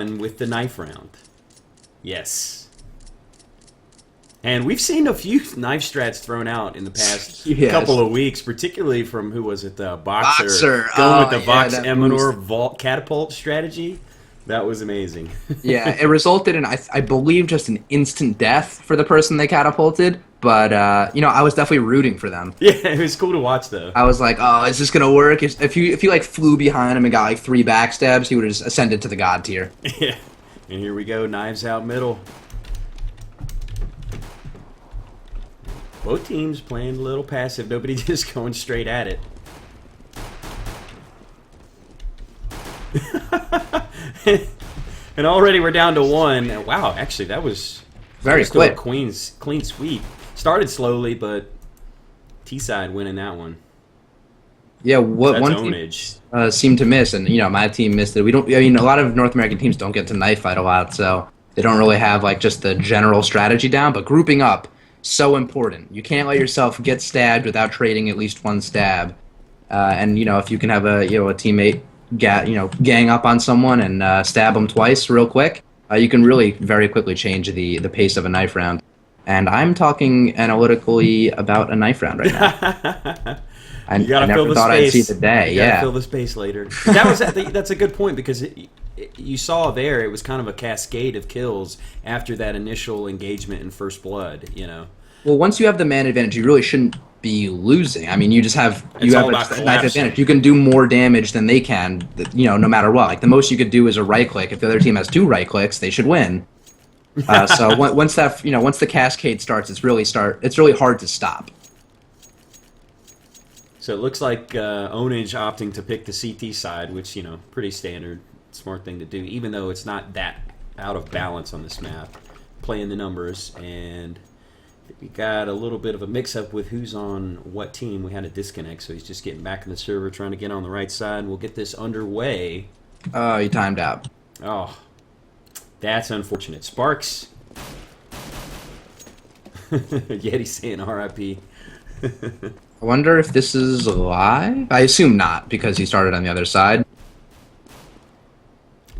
with the knife round. Yes. And we've seen a few knife strats thrown out in the past Yes. couple of weeks, particularly from, who was it, the Boxer, Boxer. going with Oh, the yeah, Vox that Eminor boost. vault catapult strategy. That was amazing. Yeah, it resulted in, I believe, just an instant death for the person they catapulted. But, I was definitely rooting for them. Yeah, it was cool to watch, though. I was like, oh, is this going to work? If you like, flew behind him and got, like, 3 backstabs, he would have just ascended to the god tier. Yeah. And here we go, knives out middle. Both teams playing a little passive. Nobody just going straight at it. And already we're down to 1. Wow, actually, that was Very still a quick. clean sweep. Started slowly, but T-side winning that one. Yeah, what That's one ownage. team seemed to miss, and my team missed it. We don't. I mean, a lot of North American teams don't get to knife fight a lot, so they don't really have like just the general strategy down. But grouping up, so important. You can't let yourself get stabbed without trading at least 1 stab. And if you can have a teammate gang up on someone and stab them twice real quick, you can really very quickly change the pace of a knife round. And I'm talking analytically about a knife round right now. I You gotta fill never the thought space. I'd see the day. You gotta Yeah. fill the space later. That's a good point, because you saw there it was kind of a cascade of kills after that initial engagement in First Blood. Well, once you have the man advantage, you really shouldn't be losing. I mean, you just have It's all a about knife collapsing. advantage. You can do more damage than they can, no matter what. Like the most you could do is a right click. If the other team has 2 right clicks, they should win. So once once the cascade starts, it's really hard to stop. So it looks like ownage opting to pick the CT side, which, pretty standard, smart thing to do, even though it's not that out of balance on this map. Playing the numbers, and we got a little bit of a mix-up with who's on what team. We had a disconnect, so he's just getting back in the server, trying to get on the right side. We'll get this underway. Oh, you timed out. Oh, that's unfortunate. Sparks. Yeti saying RIP. I wonder if this is live. I assume not, because he started on the other side.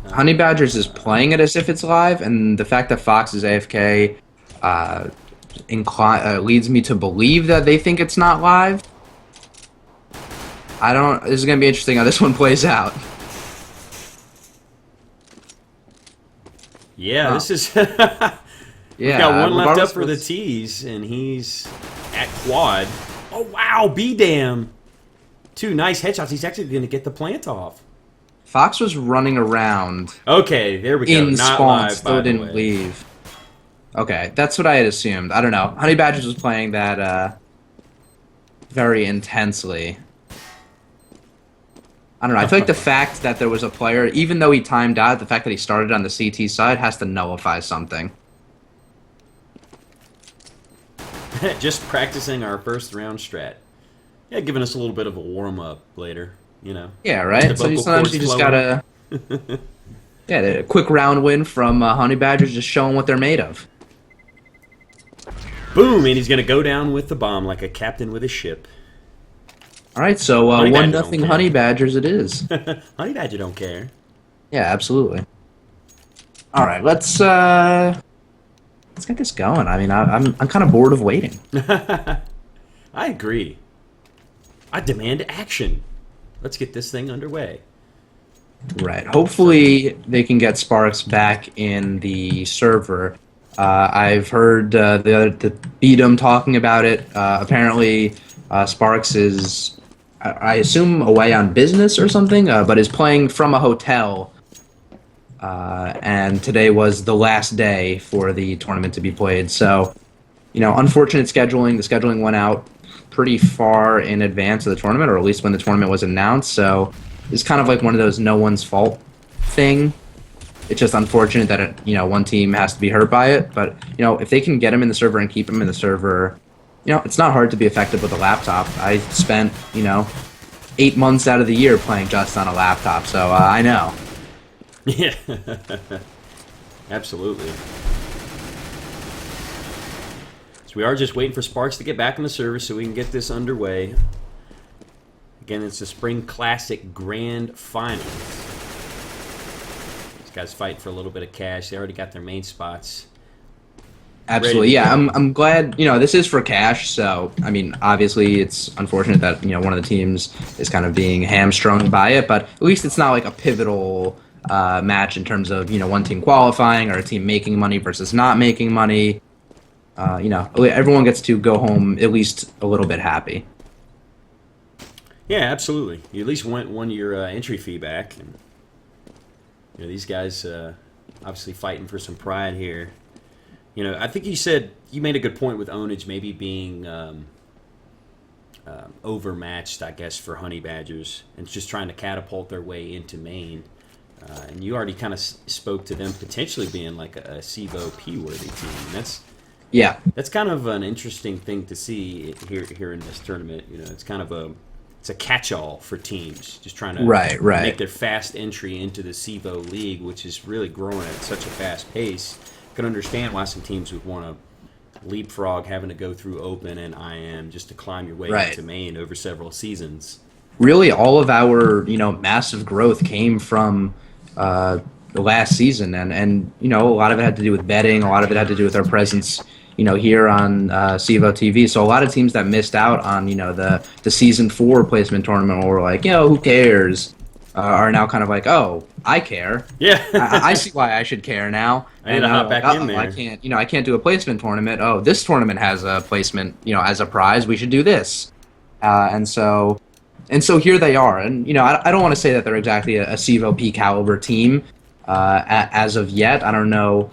Honey BadgerZ is playing it as if it's live, and the fact that Fox is AFK leads me to believe that they think it's not live. I don't. This is gonna be interesting how this one plays out. Yeah, Oh. this is. We've Yeah, got one left up regardless for the what's- T's, and he's at quad. Oh, wow, B-damn. 2 nice headshots. He's actually going to get the plant off. Fox was running around Okay, there we go. in Not spawn, live, by still the didn't way. leave. Okay, that's what I had assumed. I don't know. Honey BadgerZ was playing that very intensely. I don't know. I feel like the fact that there was a player, even though he timed out, the fact that he started on the CT side has to nullify something. Just practicing our first round strat. Yeah, giving us a little bit of a warm-up later, Yeah, right? The So vocal sometimes you cords just flowing. gotta... Yeah, a quick round win from Honey BadgerZ, just showing what they're made of. Boom, and he's going to go down with the bomb like a captain with a ship. Alright, so Honey Badger 1-0 don't care. Honey BadgerZ it is. Honey Badger don't care. Yeah, absolutely. Alright, let's get this going. I mean, I'm kind of bored of waiting. I agree. I demand action. Let's get this thing underway. Right. Hopefully they can get Sparks back in the server. I've heard the Beatum talking about it. Apparently, Sparks is, I assume, away on business or something, but is playing from a hotel. And today was the last day for the tournament to be played. So, unfortunate scheduling. The scheduling went out pretty far in advance of the tournament, or at least when the tournament was announced. So it's kind of like one of those no one's fault thing. It's just unfortunate that one team has to be hurt by it. But if they can get him in the server and keep him in the server, it's not hard to be effective with a laptop. I spent 8 months out of the year playing just on a laptop, so I know. Yeah. Absolutely. So we are just waiting for Sparks to get back in the service so we can get this underway. Again, it's the Spring Classic Grand Final. These guys fight for a little bit of cash. They already got their main spots. Absolutely, yeah. I'm glad, this is for cash, so, I mean, obviously it's unfortunate that, one of the teams is kind of being hamstrung by it, but at least it's not like a pivotal match in terms of, one team qualifying or a team making money versus not making money. Everyone gets to go home at least a little bit happy. Yeah, absolutely. You at least won your entry fee back. And, these guys obviously fighting for some pride here. I think you made a good point with ownage maybe being overmatched, I guess, for Honey Badgers and just trying to catapult their way into Maine. And you already kind of spoke to them potentially being like a CEVO P-worthy team. And that's kind of an interesting thing to see here in this tournament. It's kind of it's a catch-all for teams just trying to make their fast entry into the CEVO league, which is really growing at such a fast pace. Can understand why some teams would want to leapfrog having to go through Open and IM just to climb your way into Maine over several seasons. Really, all of our massive growth came from the last season, and a lot of it had to do with betting. A lot of it had to do with our presence here on CEVO TV. So a lot of teams that missed out on the season 4 placement tournament were like, who cares, are now kind of like, oh, I care. Yeah. I see why I should care now. I need to hop back in there. I can't do a placement tournament. Oh, this tournament has a placement, as a prize. We should do this. And so here they are. And, I don't want to say that they're exactly a CEVO P caliber team as of yet. I don't know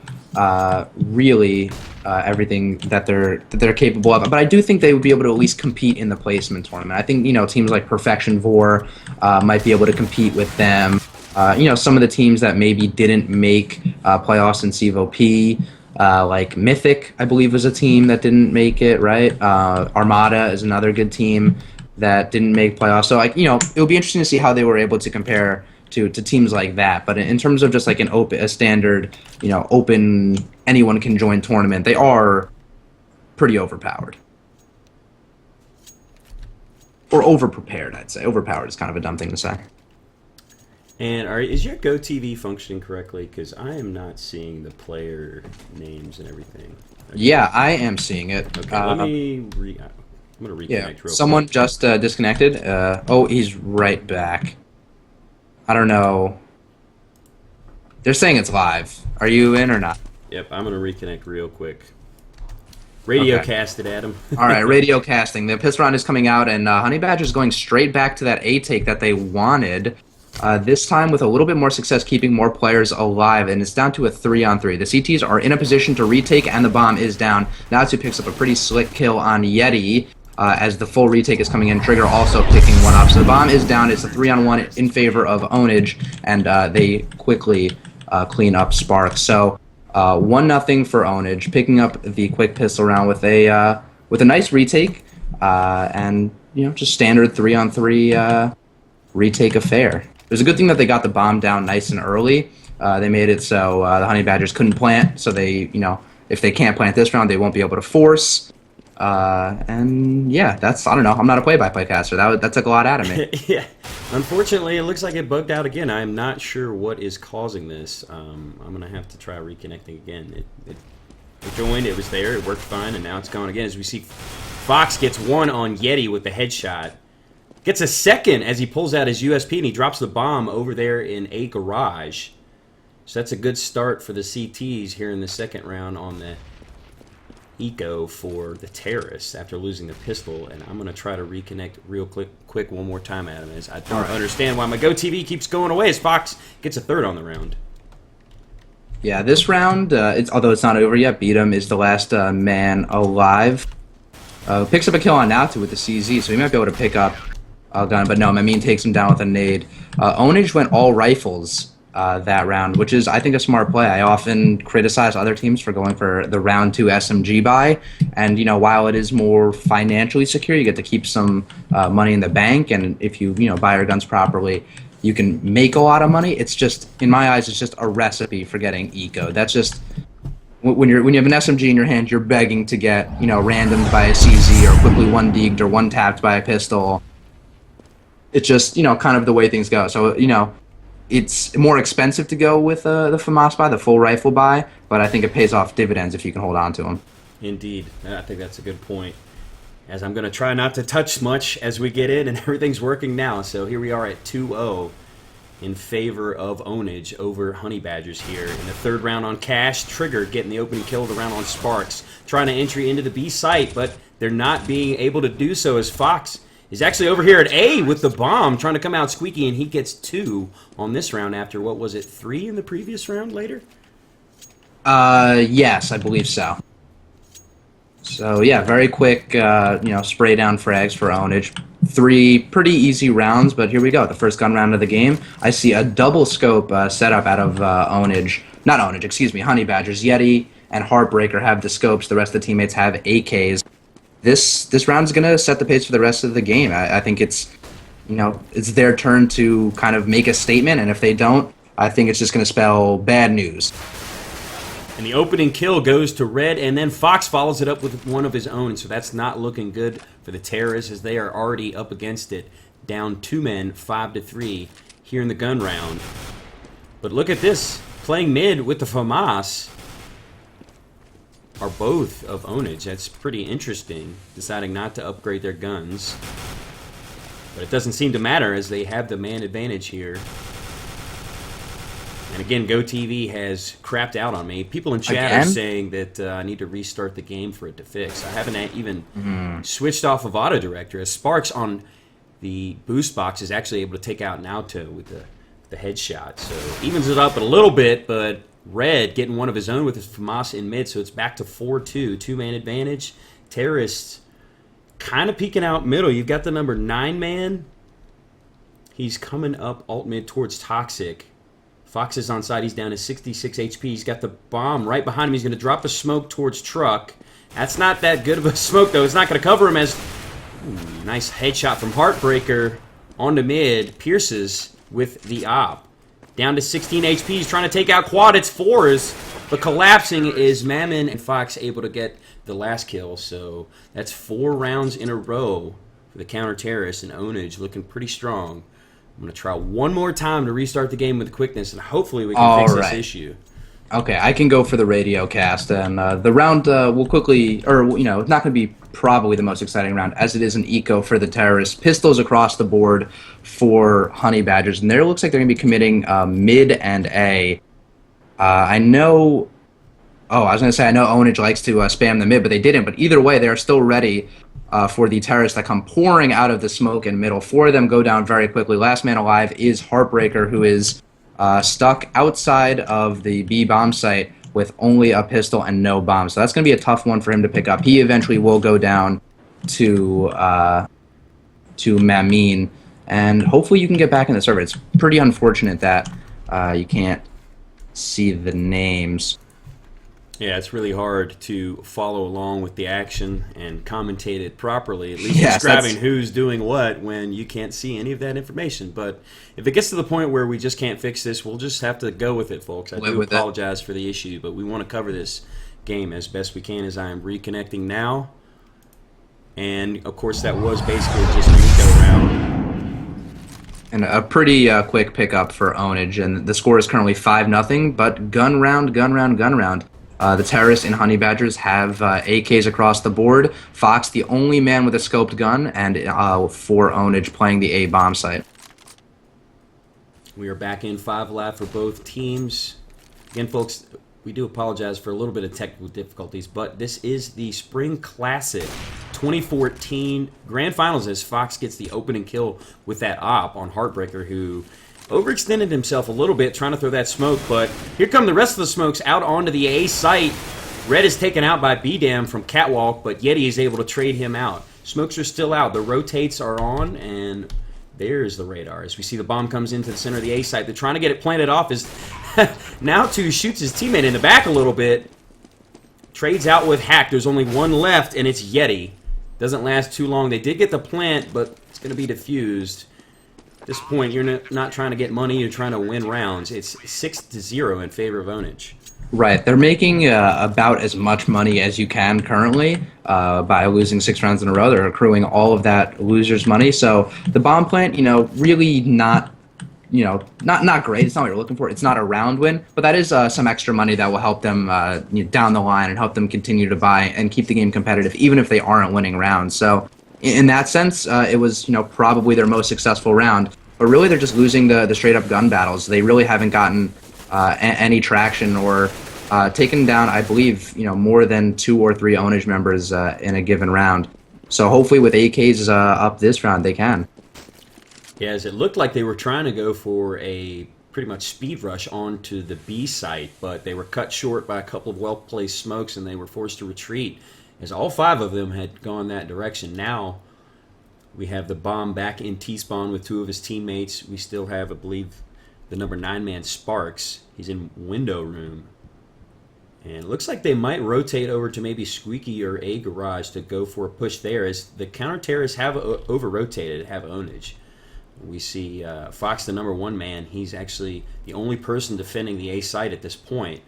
really everything that they're capable of. But I do think they would be able to at least compete in the placement tournament. I think, teams like Perfection Vor might be able to compete with them. Some of the teams that maybe didn't make playoffs in CEVO P, like Mythic, I believe, was a team that didn't make it, right? Armada is another good team that didn't make playoffs. So, it would be interesting to see how they were able to compare to teams like that. But in terms of just like a standard, open, anyone can join tournament, they are pretty overpowered. Or overprepared, I'd say. Overpowered is kind of a dumb thing to say. And is your GoTV functioning correctly? Because I am not seeing the player names and everything. Yeah, I am seeing it. Okay, I'm going to reconnect real someone quick. just disconnected. He's right back. I don't know. They're saying it's live. Are you in or not? Yep, I'm going to reconnect real quick. Radio casted at him. All right, radio casting. The piss round is coming out, and Honey Badger's going straight back to that A take that they wanted. This time with a little bit more success keeping more players alive, and it's down to a 3-on-3. The CTs are in a position to retake, and the bomb is down. Natsu picks up a pretty slick kill on Yeti as the full retake is coming in. Trigger also picking one up. So the bomb is down. It's a 3-on-1 in favor of ownage, and they quickly clean up Spark. So 1-0 for ownage, picking up the quick pistol round with a nice retake, and just standard 3-on-3 retake affair. It was a good thing that they got the bomb down nice and early. They made it so the Honey Badgers couldn't plant, so they, if they can't plant this round, they won't be able to force. And yeah, I don't know. I'm not a play-by-play caster. That took a lot out of me. Yeah. Unfortunately, it looks like it bugged out again. I'm not sure what is causing this. I'm going to have to try reconnecting again. It joined, it was there, it worked fine, and now it's gone again. As we see, Fox gets one on Yeti with the headshot. Gets a second as he pulls out his USP and he drops the bomb over there in a garage. So that's a good start for the CTs here in the second round on the eco for the terrorists after losing the pistol. And I'm going to try to reconnect real quick one more time, Adam, as I don't understand why my GoTV keeps going away as Fox gets a third on the round. Yeah, this round, although it's not over yet, Beatum is the last man alive. Picks up a kill on Natsu with the CZ, so he might be able to pick up a gun, but no, Mameen takes him down with a nade. Ownage went all rifles that round, which is, I think, a smart play. I often criticize other teams for going for the round 2 SMG buy, and while it is more financially secure, you get to keep some money in the bank, and if you buy your guns properly, you can make a lot of money. It's just, in my eyes, it's just a recipe for getting eco. That's just when you have an SMG in your hand, you're begging to get randomed by a CZ or quickly 1-deeged or 1-tapped by a pistol. It's just kind of the way things go. So it's more expensive to go with the FAMAS buy, the full rifle buy, but I think it pays off dividends if you can hold on to them. Indeed. I think that's a good point. As I'm going to try not to touch much as we get in, and everything's working now. So here we are at 2-0 in favor of Ownage over Honey Badgers here. In the third round on Cash, Trigger getting the opening kill of the round on Sparks. Trying to entry into the B site, but they're not being able to do so as Fox is actually over here at A with the bomb, trying to come out squeaky, and he gets 2 on this round after, what was it, 3 in the previous round later? Yes, I believe so. So yeah, very quick, spray down frags for Ownage. 3 pretty easy rounds, but here we go. The first gun round of the game. I see a double scope setup out of Honey Badgers. Yeti and Heartbreaker have the scopes. The rest of the teammates have AKs. This round is going to set the pace for the rest of the game. I think it's their turn to kind of make a statement, and if they don't, I think it's just going to spell bad news. And the opening kill goes to Red, and then Fox follows it up with one of his own. So that's not looking good for the Terrorists as they are already up against it. Down 2 men, 5-3 here in the gun round. But look at this. Playing mid with the FAMAS are both of Ownage. That's pretty interesting, deciding not to upgrade their guns. But it doesn't seem to matter as they have the man advantage here. And again, GoTV has crapped out on me. People in chat are saying that I need to restart the game for it to fix. I haven't even switched off of Auto Director, as Sparks on the boost box is actually able to take out an auto with the headshot. So evens it up a little bit, but Red getting one of his own with his FAMAS in mid, so it's back to 4-2. 2-man advantage. Terrorists kind of peeking out middle. You've got the number 9 man. He's coming up alt mid towards Toxic. Fox is on side. He's down to 66 HP. He's got the bomb right behind him. He's going to drop a smoke towards Truck. That's not that good of a smoke, though. It's not going to cover him as... Ooh, nice headshot from Heartbreaker onto mid. Pierces with the op. Down to 16 HP. He's trying to take out Quad. It's 4s. But collapsing is Mammon and Fox able to get the last kill. So that's 4 rounds in a row for the counter-terrorists, and Ownage looking pretty strong. I'm going to try one more time to restart the game with quickness, and hopefully we can fix this issue. Okay, I can go for the radio cast, and the round will quickly, it's not going to be probably the most exciting round, as it is an eco for the Terrorists. Pistols across the board for Honey Badgers, and there it looks like they're going to be committing mid and A. I know Ownage likes to spam the mid, but they didn't. But either way, they are still ready for the Terrorists that come pouring out of the smoke in middle. 4 of them go down very quickly. Last man alive is Heartbreaker, who is stuck outside of the B bomb site with only a pistol and no bomb. So that's going to be a tough one for him to pick up. He eventually will go down to Mameen, and hopefully you can get back in the server. It's pretty unfortunate that you can't see the names. Yeah, it's really hard to follow along with the action and commentate it properly, at least describing who's doing what when you can't see any of that information. But if it gets to the point where we just can't fix this, we'll just have to go with it, folks. I do apologize for the issue, but we want to cover this game as best we can as I am reconnecting now. And, of course, that was basically just an eco round. And a pretty quick pickup for Ownage, and the score is currently 5-0, but gun round. The Terrorists and Honey Badgers have AKs across the board. Fox, the only man with a scoped gun, and for Ownage playing the A bomb site. We are back in 5 alive for both teams. Again, folks, we do apologize for a little bit of technical difficulties, but this is the Spring Classic 2014 Grand Finals as Fox gets the opening kill with that op on Heartbreaker, who overextended himself a little bit trying to throw that smoke, but here come the rest of the smokes out onto the A site. Red is taken out by B-Dam from Catwalk, but Yeti is able to trade him out. Smokes are still out. The rotates are on, and there's the radar. As we see the bomb comes into the center of the A site, they're trying to get it planted off as now two shoots his teammate in the back a little bit. Trades out with Hack. There's only one left, and it's Yeti. Doesn't last too long. They did get the plant, but it's going to be defused. At this point, you're not trying to get money, you're trying to win rounds. It's 6-0 in favor of Ownage. Right. They're making about as much money as you can currently by losing 6 rounds in a row. They're accruing all of that loser's money. So the bomb plant, really not not great. It's not what you're looking for. It's not a round win, but that is some extra money that will help them down the line and help them continue to buy and keep the game competitive, even if they aren't winning rounds. So in that sense, it was probably their most successful round. But really, they're just losing the straight up gun battles. They really haven't gotten any traction or taken down, I believe, more than 2 or 3 ownage members in a given round. So hopefully, with AKs up this round, they can. Yeah, as it looked like they were trying to go for a pretty much speed rush onto the B site, but they were cut short by a couple of well-placed smokes, and they were forced to retreat, as all 5 of them had gone that direction. Now we have the bomb back in T-spawn with 2 of his teammates. We still have, I believe, the number 9 man Sparks. He's in window room. And it looks like they might rotate over to maybe Squeaky or A Garage to go for a push there, as the counter-terrorists have over-rotated, have ownage. We see Fox, the number 1 man. He's actually the only person defending the A site at this point.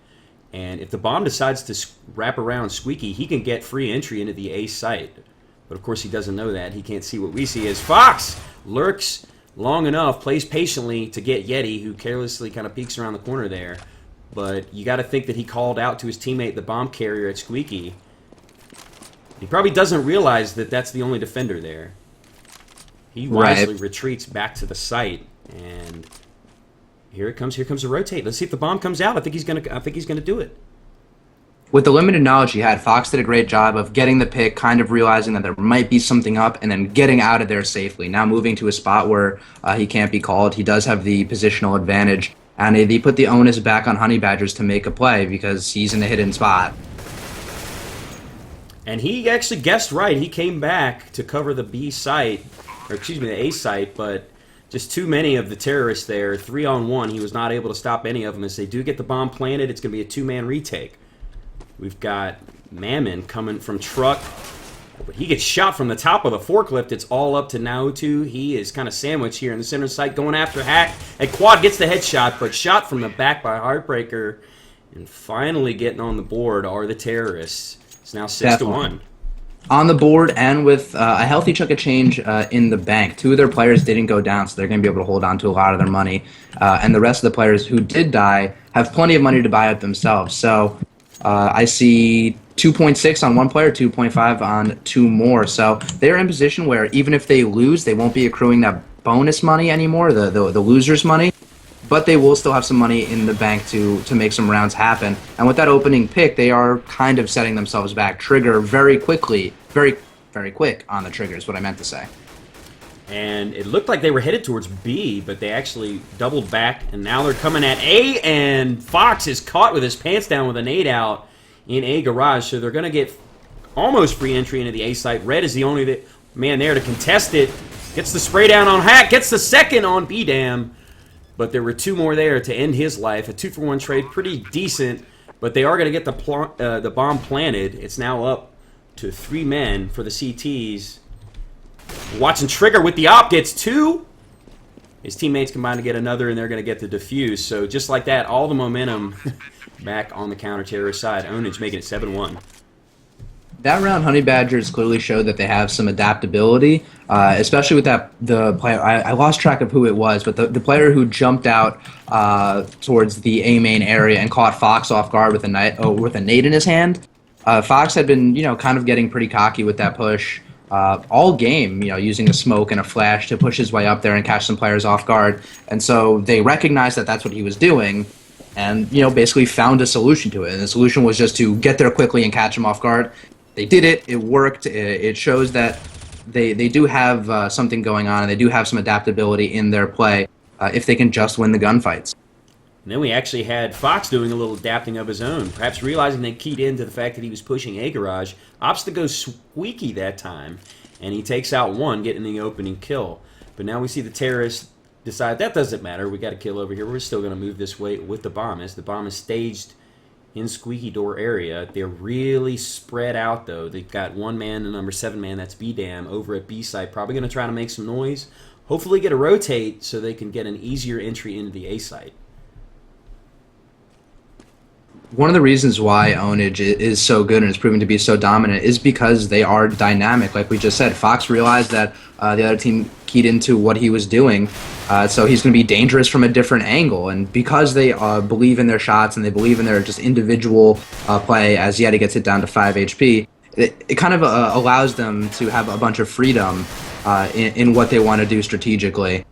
And if the bomb decides to wrap around Squeaky, he can get free entry into the A site. But of course he doesn't know that. He can't see what we see as Fox lurks long enough, plays patiently to get Yeti, who carelessly kind of peeks around the corner there. But you got to think that he called out to his teammate, the bomb carrier at Squeaky. He probably doesn't realize that that's the only defender there. He wisely retreats back to the site, and here it comes. Here comes a rotate. Let's see if the bomb comes out. I think he's gonna do it. With the limited knowledge he had, Fox did a great job of getting the pick, kind of realizing that there might be something up, and then getting out of there safely. Now moving to a spot where he can't be called. He does have the positional advantage, and they put the onus back on Honey Badgers to make a play because he's in a hidden spot. And he actually guessed right. He came back to cover the B site, or excuse me, the A site, but just too many of the terrorists there. 3-on-1. He was not able to stop any of them. As they do get the bomb planted, it's going to be a 2-man retake. We've got Mammon coming from truck, but he gets shot from the top of the forklift. It's all up to Naotu. He is kind of sandwiched here in the center site, going after Hack. And Quad gets the headshot, but shot from the back by Heartbreaker. And finally getting on the board are the terrorists. It's now 6-1. On the board and with a healthy chunk of change in the bank. 2 of their players didn't go down, so they're going to be able to hold on to a lot of their money. And the rest of the players who did die have plenty of money to buy up themselves. So I see 2.6 on 1 player, 2.5 on 2 more. So they're in a position where even if they lose, they won't be accruing that bonus money anymore, the loser's money. But they will still have some money in the bank to make some rounds happen. And with that opening pick, they are kind of setting themselves back. Trigger very quickly, very, very quick on the trigger is what I meant to say. And it looked like they were headed towards B, but they actually doubled back, and now they're coming at A, and Fox is caught with his pants down with a nade out in A Garage, so they're going to get almost free entry into the A site. Red is the only man there to contest it. Gets the spray down on Hack, gets the second on B-Dam. But there were 2 more there to end his life. A 2-for-1 trade, pretty decent. But they are going to get the bomb planted. It's now up to 3 men for the CTs. Watching Trigger with the op, gets 2. His teammates combine to get another, and they're going to get the defuse. So just like that, all the momentum back on the counter-terrorist side. Ownage making it 7-1. That round, Honey Badgers clearly showed that they have some adaptability, especially with the player. I lost track of who it was, but the player who jumped out towards the A main area and caught Fox off guard with a nade in his hand. Fox had been, kind of getting pretty cocky with that push all game, using a smoke and a flash to push his way up there and catch some players off guard. And so they recognized that that's what he was doing, and basically found a solution to it. And the solution was just to get there quickly and catch him off guard. They did it. It worked. It shows that they do have something going on, and they do have some adaptability in their play if they can just win the gunfights. And then we actually had Fox doing a little adapting of his own, perhaps realizing they keyed into the fact that he was pushing A Garage. Opts to go Squeaky that time, and he takes out 1, getting the opening kill. But now we see the terrorists decide that doesn't matter. We got a kill over here. We're still going to move this way with the bomb, as the bomb is staged in Squeaky Door area. They're really spread out, though. They've got 1 man, the number 7 man, that's B-Dam, over at B site, probably going to try to make some noise. Hopefully get a rotate so they can get an easier entry into the A site. one of the reasons why ownage is so good and is proving to be so dominant is because they are dynamic. Like we just said, Fox realized that the other team keyed into what he was doing, so he's going to be dangerous from a different angle. And because they believe in their shots and they believe in their just individual play, as Yeti gets it down to 5 HP, it kind of allows them to have a bunch of freedom in what they want to do strategically.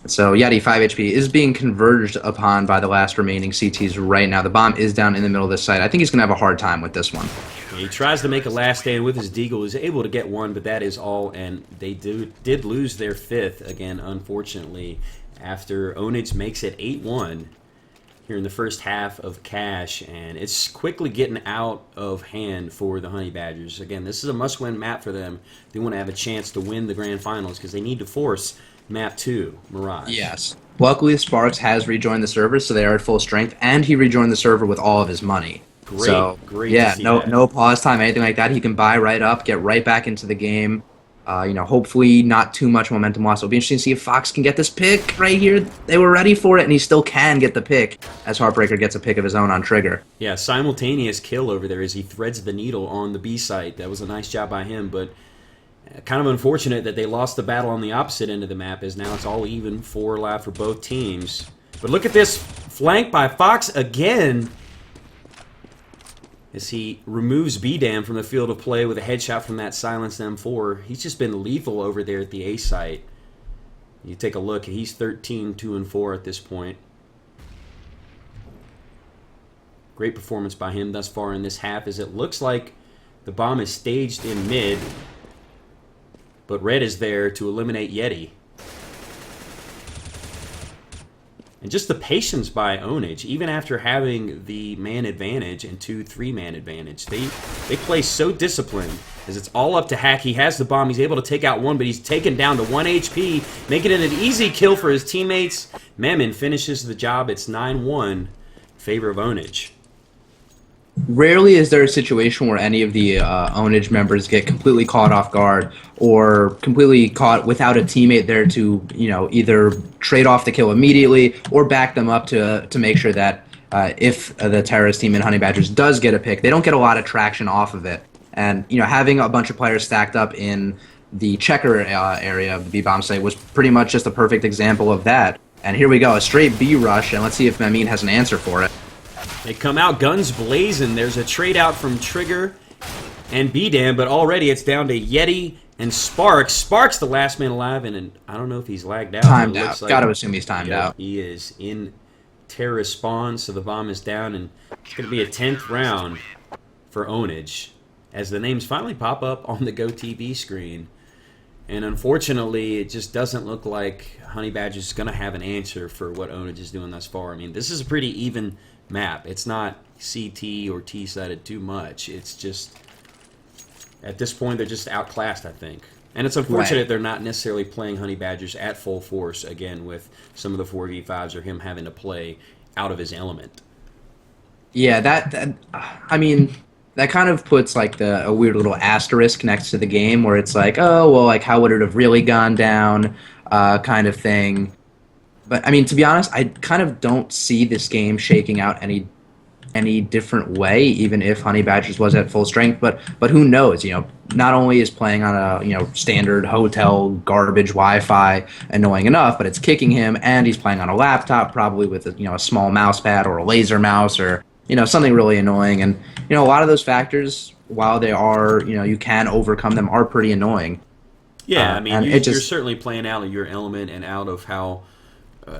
So Yeti, 5 HP, is being converged upon by the last remaining CTs right now. The bomb is down in the middle of this site. I think he's going to have a hard time with this one. He tries to make a last stand with his deagle. He's able to get one, but that is all. And they did lose their 5th, again, unfortunately, after ownage makes it 8-1 here in the first half of Cash. And it's quickly getting out of hand for the Honey Badgers. Again, this is a must-win map for them. They want to have a chance to win the Grand Finals because they need to force Map 2, Mirage. Yes. Luckily, Sparks has rejoined the server, so they are at full strength, and he rejoined the server with all of his money. Great. Yeah, to see no that. no pause time, anything like that. He can buy right up, get right back into the game. Hopefully not too much momentum loss. It'll be interesting to see if Fox can get this pick right here. They were ready for it, and he still can get the pick as Heartbreaker gets a pick of his own on trigger. Yeah, simultaneous kill over there as he threads the needle on the B site. That was a nice job by him, but kind of unfortunate that they lost the battle on the opposite end of the map, as now it's all even, 4 alive for both teams. But look at this flank by Fox again as he removes B-Dam from the field of play with a headshot from that silenced M4. He's just been lethal over there at the A site. You take a look, he's 13, 2, and 4 at this point. Great performance by him thus far in this half, as it looks like the bomb is staged in mid, but Red is there to eliminate Yeti. And just the patience by ownage, even after having the man advantage and 2 3-man advantage. They play so disciplined, as it's all up to Hack. He has the bomb, he's able to take out one, but he's taken down to 1 HP, making it an easy kill for his teammates. Memon finishes the job. It's 9-1 in favor of ownage. Rarely is there a situation where any of the ownage members get completely caught off guard or completely caught without a teammate there to, either trade off the kill immediately or back them up to make sure that if the terrorist team in Honey Badgers does get a pick, they don't get a lot of traction off of it. And, having a bunch of players stacked up in the checker area of the B-bomb site was pretty much just a perfect example of that. And here we go, a straight B rush, and let's see if Memeen has an answer for it. They come out guns blazing. There's a trade out from Trigger and B-Dam, but already it's down to Yeti and Sparks. Sparks the last man alive, and I don't know if he's lagged out. Timed out. Gotta assume he's timed out. He is in terrorist spawn, so the bomb is down, and it's going to be a 10th round for ownage as the names finally pop up on the Go TV screen. And unfortunately, it just doesn't look like Honey Badger is going to have an answer for what ownage is doing thus far. I mean, this is a pretty even map. It's not CT or T-sided too much. It's just, at this point, they're just outclassed, I think. And it's unfortunate they're not necessarily playing Honey Badgers at full force, again, with some of the 4v5s or him having to play out of his element. Yeah, that kind of puts like a weird little asterisk next to the game where it's like, oh, well, like how would it have really gone down kind of thing. But, I mean, to be honest, I kind of don't see this game shaking out any different way, even if Honey Badgers was at full strength. But who knows? Not only is playing on a standard hotel garbage Wi-Fi annoying enough, but it's kicking him, and he's playing on a laptop, probably with a small mouse pad or a laser mouse or something really annoying. And a lot of those factors, while they are you can overcome them, are pretty annoying. Yeah, I mean, you're certainly playing out of your element and out of how.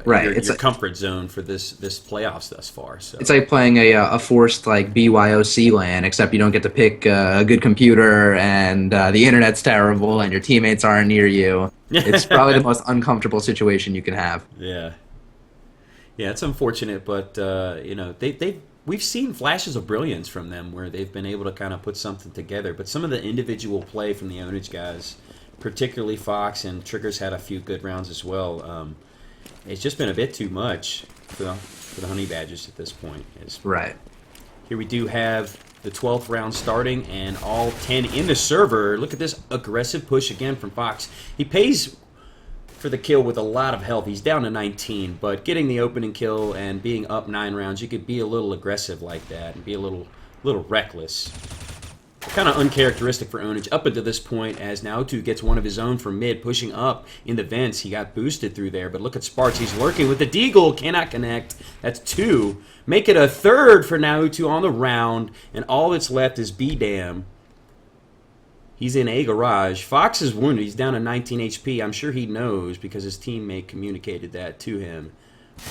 Your comfort zone for this playoffs thus far. So it's like playing a forced BYOC LAN, except you don't get to pick a good computer, and the internet's terrible, and your teammates aren't near you. It's probably the most uncomfortable situation you can have. Yeah, it's unfortunate, but we've seen flashes of brilliance from them where they've been able to kind of put something together. But some of the individual play from the ownage guys, particularly Fox and Trigger's had a few good rounds as well. It's just been a bit too much for the Honey Badgers at this point. Right. Here we do have the 12th round starting and all 10 in the server. Look at this aggressive push again from Fox. He pays for the kill with a lot of health. He's down to 19, but getting the opening kill and being up 9 rounds, you could be a little aggressive like that and be a little reckless. Kind of uncharacteristic for ownage up until this point, as Naotu gets one of his own from mid, pushing up in the vents. He got boosted through there, but look at Sparks. He's lurking with the deagle, cannot connect. That's 2. Make it a 3rd for Naotu on the round, and all that's left is B-Dam. He's in a garage. Fox is wounded. He's down to 19 HP. I'm sure he knows because his teammate communicated that to him.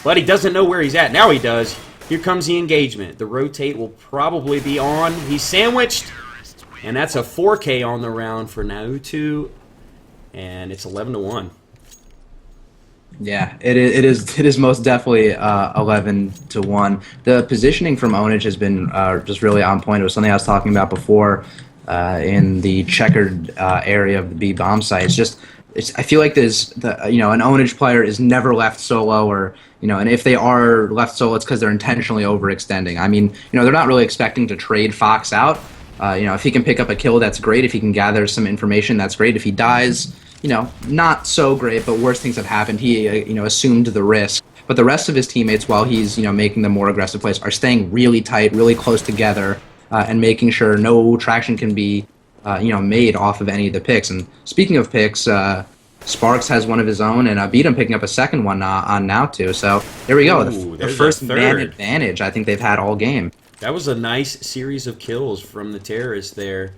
But he doesn't know where he's at. Now he does. Here comes the engagement. The rotate will probably be on. He's sandwiched. And that's a 4K on the round for Naotu, and it's 11-1. Yeah, it is most definitely 11-1. The positioning from ownage has been just really on point. It was something I was talking about before in the checkered area of the B bomb site. I feel like an ownage player is never left solo, or and if they are left solo, it's because they're intentionally overextending. I mean, they're not really expecting to trade Fox out. If he can pick up a kill, that's great. If he can gather some information, that's great. If he dies, not so great, but worse things have happened. He, assumed the risk. But the rest of his teammates, while he's, making the more aggressive plays, are staying really tight, really close together, and making sure no traction can be, made off of any of the picks. And speaking of picks, Sparks has one of his own, and beat him picking up a second one on now too. So there we go. Ooh, the first man advantage I think they've had all game. That was a nice series of kills from the terrorists there,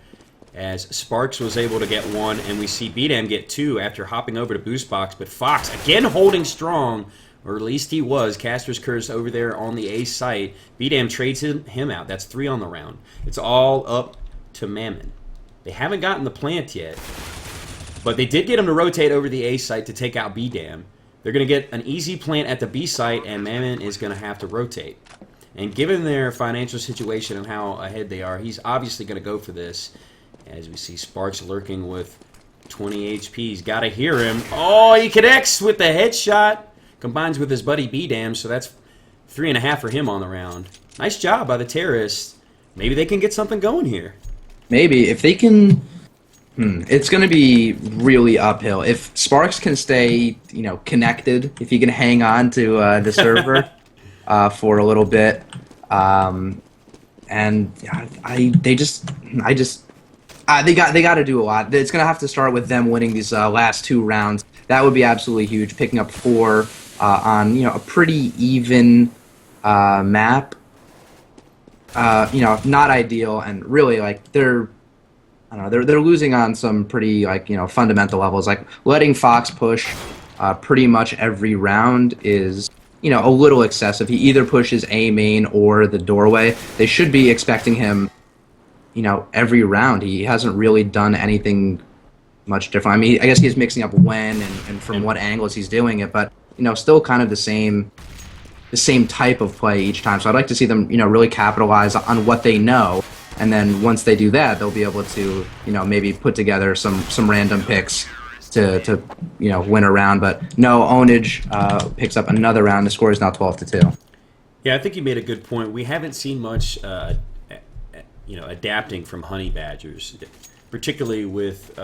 as Sparks was able to get 1, and we see B-Dam get 2 after hopping over to boost box. But Fox, again holding strong, or at least he was. Caster's Curse over there on the A site. B-Dam trades him out. That's 3 on the round. It's all up to Mammon. They haven't gotten the plant yet, but they did get him to rotate over the A site to take out B-Dam. They're going to get an easy plant at the B site, and Mammon is going to have to rotate. And given their financial situation and how ahead they are, he's obviously going to go for this. As we see Sparks lurking with 20 HP. He's got to hear him. Oh, he connects with the headshot. Combines with his buddy B-Dam, so that's 3.5 for him on the round. Nice job by the terrorists. Maybe they can get something going here. Maybe. If they can... It's going to be really uphill. If Sparks can stay, connected, if he can hang on to the server... for a little bit, and they got to do a lot. It's gonna have to start with them winning these last 2 rounds. That would be absolutely huge. Picking up 4 on a pretty even map. Not ideal, and really they're losing on some pretty fundamental levels. Like letting Fox push pretty much every round is a little excessive. He either pushes A main or the doorway. They should be expecting him, every round. He hasn't really done anything much different. I mean, I guess he's mixing up when and from what angles he's doing it, but, still kind of the same type of play each time. So I'd like to see them, really capitalize on what they know. And then once they do that, they'll be able to, maybe put together some random picks to win a round. But no, ownage picks up another round. The score is now 12-2. Yeah, I think you made a good point. We haven't seen much adapting from Honey Badgers, particularly with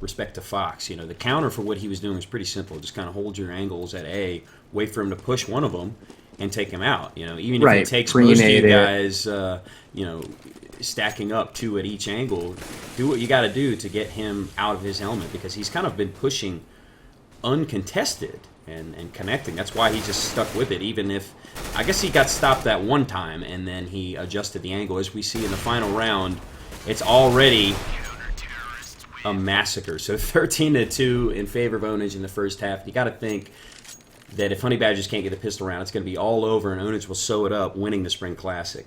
respect to Fox. The counter for what he was doing was pretty simple. Just kind of hold your angles at A, wait for him to push one of them, and take him out. Even if it takes most of you guys, stacking up 2 at each angle, do what you got to do to get him out of his element, because he's kind of been pushing uncontested and connecting. That's why he just stuck with it, even if I guess he got stopped that one time and then he adjusted the angle. As we see in the final round, it's already a massacre. So 13-2 in favor of ownage in the first half. You got to think that if Honey Badgers can't get the pistol round, it's going to be all over, and ownage will sew it up, winning the Spring Classic.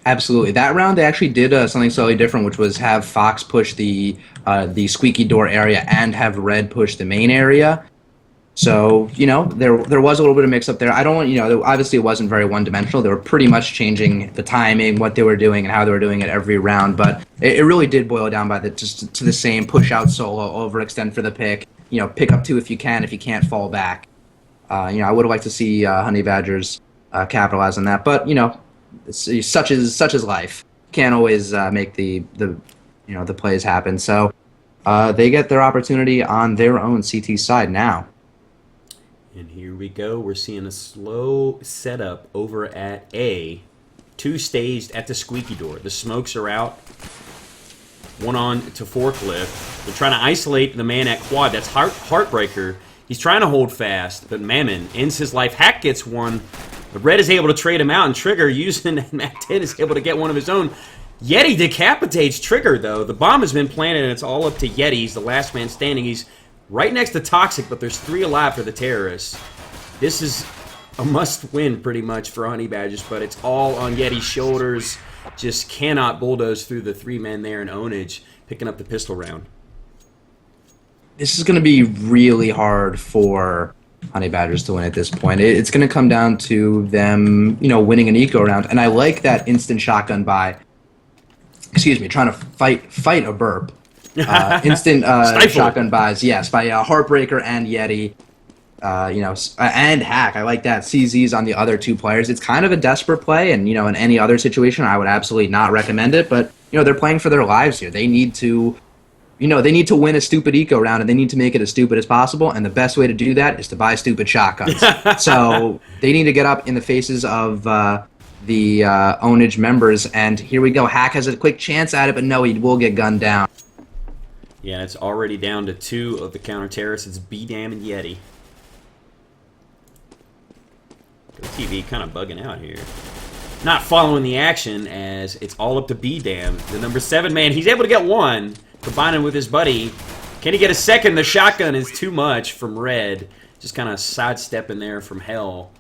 Absolutely. That round, they actually did something slightly different, which was have Fox push the squeaky door area and have Red push the main area. So, there was a little bit of mix-up there. I don't want, obviously it wasn't very one-dimensional. They were pretty much changing the timing, what they were doing, and how they were doing it every round. But it really did boil down just to the same push-out solo, overextend for the pick, pick up 2 if you can. If you can't, fall back. I would have liked to see Honey Badgers capitalize on that. But, it's such is life. Can't always make the plays happen. So they get their opportunity on their own CT side now. And here we go. We're seeing a slow setup over at A. 2 staged at the squeaky door. The smokes are out. 1 on to forklift. They're trying to isolate the man at quad. That's Heartbreaker. He's trying to hold fast, but Mammon ends his life. Hack gets one. But Red is able to trade him out, and Trigger, using Mac 10, is able to get one of his own. Yeti decapitates Trigger, though. The bomb has been planted, and it's all up to Yeti. He's the last man standing. He's right next to Toxic, but there's 3 alive for the terrorists. This is a must-win, pretty much, for Honey Badgers, but it's all on Yeti's shoulders. Just cannot bulldoze through the 3 men there in ownage, picking up the pistol round. This is going to be really hard for Honey Badgers to win at this point. It's going to come down to them, winning an eco round, and I like that instant shotgun by, trying to fight a burp. Instant shotgun buys, yes, by Heartbreaker and Yeti, and Hack. I like that. CZ's on the other 2 players. It's kind of a desperate play, and in any other situation, I would absolutely not recommend it. But they're playing for their lives here. They need to, win a stupid eco round, and they need to make it as stupid as possible. And the best way to do that is to buy stupid shotguns. So they need to get up in the faces of the ownage members. And here we go. Hack has a quick chance at it, but no, he will get gunned down. Yeah, it's already down to 2 of the counter-terrorists. It's B-Dam and Yeti. TV kind of bugging out here. Not following the action, as it's all up to B-Dam. The number 7 man, he's able to get 1, combining with his buddy. Can he get a second? The shotgun is too much from Red. Just kind of sidestepping there from Hell.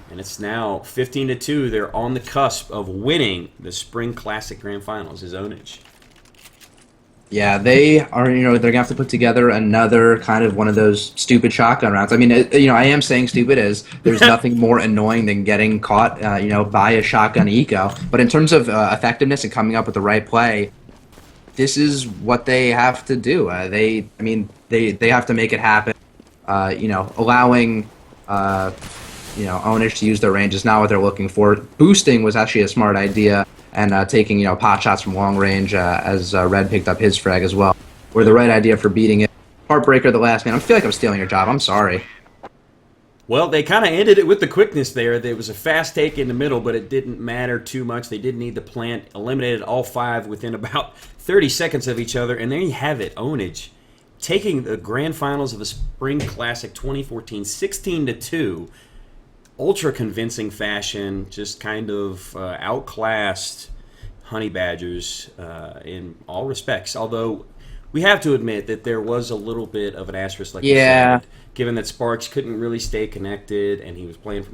And it's now 15-2. They're on the cusp of winning the Spring Classic Grand Finals, is ownage. Yeah, they are, they're going to have to put together another kind of one of those stupid shotgun rounds. I mean, I am saying stupid as there's nothing more annoying than getting caught, by a shotgun eco. But in terms of effectiveness and coming up with the right play, this is what they have to do. They have to make it happen. Allowing, ownage to use their range is not what they're looking for. Boosting was actually a smart idea. And taking, pot shots from long range as Red picked up his frag as well were the right idea for beating it. Heartbreaker, the last man. I feel like I'm stealing your job. I'm sorry. Well, they kind of ended it with the quickness there. There was a fast take in the middle, but it didn't matter too much. They didn't need the plant. Eliminated all 5 within about 30 seconds of each other. And there you have it, ownage. Taking the grand finals of the Spring Classic 2014, 16-2. Ultra convincing fashion, just kind of outclassed Honey Badgers in all respects. Although we have to admit that there was a little bit of an asterisk, like you said, given that Sparks couldn't really stay connected and he was playing from